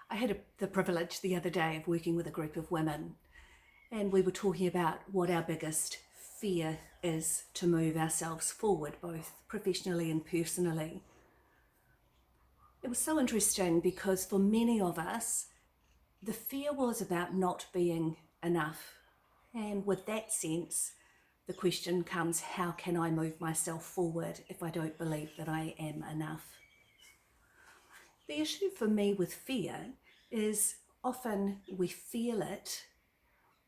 I had the privilege the other day of working with a group of women, and we were talking about what our biggest fear is to move ourselves forward, both professionally and personally. It was so interesting because for many of us, the fear was about not being enough. And with that sense, the question comes, how can I move myself forward if I don't believe that I am enough? The issue for me with fear is often we feel it,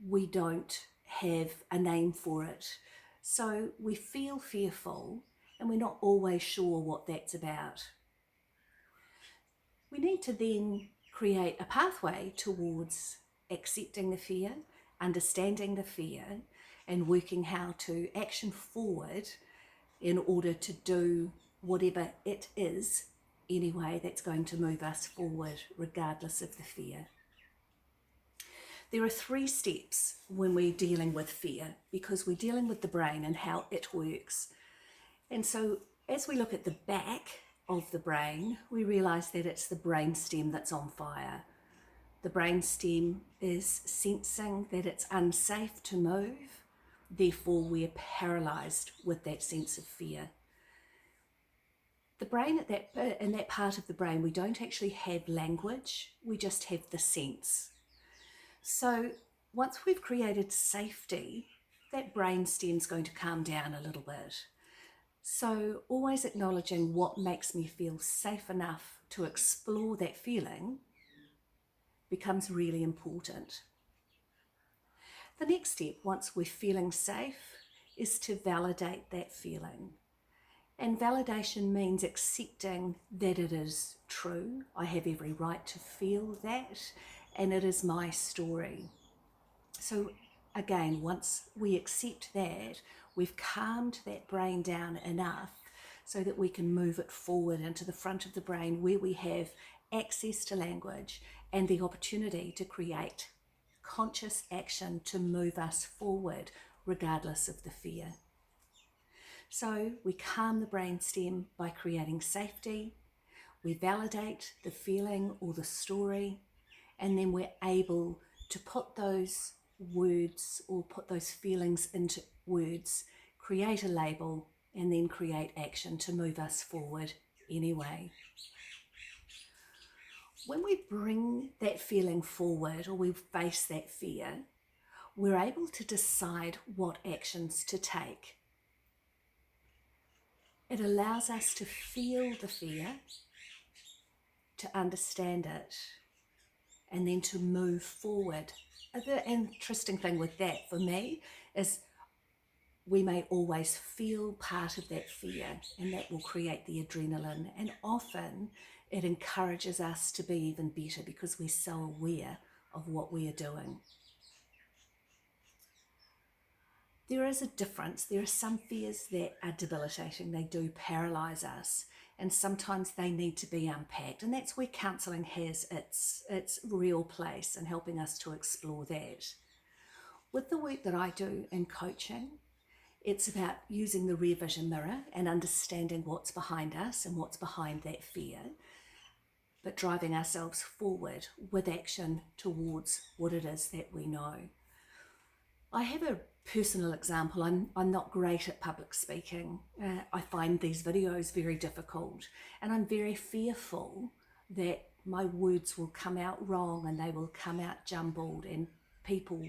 we don't have a name for it. So we feel fearful and we're not always sure what that's about. We need to then create a pathway towards accepting the fear, understanding the fear, and working how to action forward in order to do whatever it is anyway that's going to move us forward regardless of the fear. There are 3 steps when we're dealing with fear because we're dealing with the brain and how it works. And so as we look at the back of the brain, we realize that it's the brainstem that's on fire. The brainstem is sensing that it's unsafe to move, therefore we're paralyzed with that sense of fear. The brain in that part of the brain, we don't actually have language, we just have the sense. So once we've created safety, that brainstem's going to calm down a little bit. So always acknowledging what makes me feel safe enough to explore that feeling becomes really important. The next step, once we're feeling safe, is to validate that feeling. And validation means accepting that it is true. I have every right to feel that, and it is my story. So again, once we accept that, we've calmed that brain down enough so that we can move it forward into the front of the brain where we have access to language and the opportunity to create conscious action to move us forward regardless of the fear. So we calm the brainstem by creating safety, we validate the feeling or the story, and then we're able to put those words or put those feelings into words, create a label, and then create action to move us forward anyway. When we bring that feeling forward or we face that fear, we're able to decide what actions to take. It allows us to feel the fear, to understand it, and then to move forward. The interesting thing with that for me is we may always feel part of that fear, and that will create the adrenaline, and often it encourages us to be even better because we're so aware of what we are doing. There is a difference. There are some fears that are debilitating. They do paralyze us, and sometimes they need to be unpacked. And that's where counselling has its real place in helping us to explore that. With the work that I do in coaching, it's about using the rear vision mirror and understanding what's behind us and what's behind that fear, but driving ourselves forward with action towards what it is that we know. I have a personal example. I'm not great at public speaking. I find these videos very difficult, and I'm very fearful that my words will come out wrong and they will come out jumbled, and people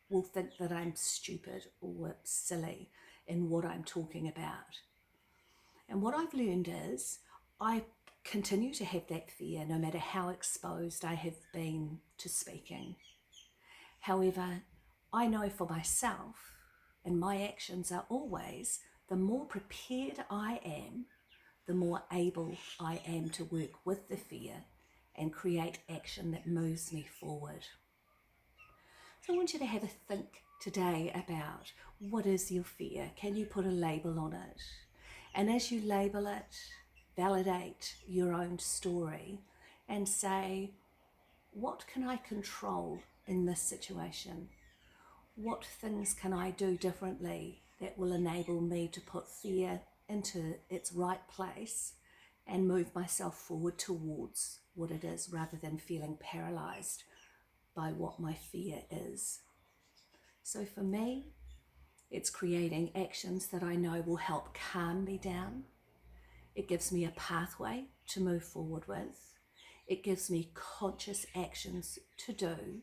will think that I'm stupid or silly in what I'm talking about. And what I've learned is I continue to have that fear no matter how exposed I have been to speaking. However, I know for myself, and my actions are always, the more prepared I am, the more able I am to work with the fear and create action that moves me forward. So I want you to have a think today about what is your fear? Can you put a label on it? And as you label it, validate your own story and say, what can I control in this situation? What things can I do differently that will enable me to put fear into its right place and move myself forward towards what it is rather than feeling paralyzed by what my fear is. So for me, it's creating actions that I know will help calm me down. It gives me a pathway to move forward with. It gives me conscious actions to do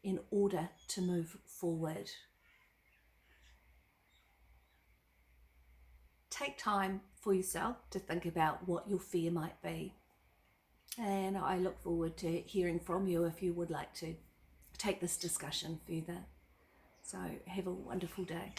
in order to move forward. Take time for yourself to think about what your fear might be. And I look forward to hearing from you if you would like to take this discussion further. So have a wonderful day.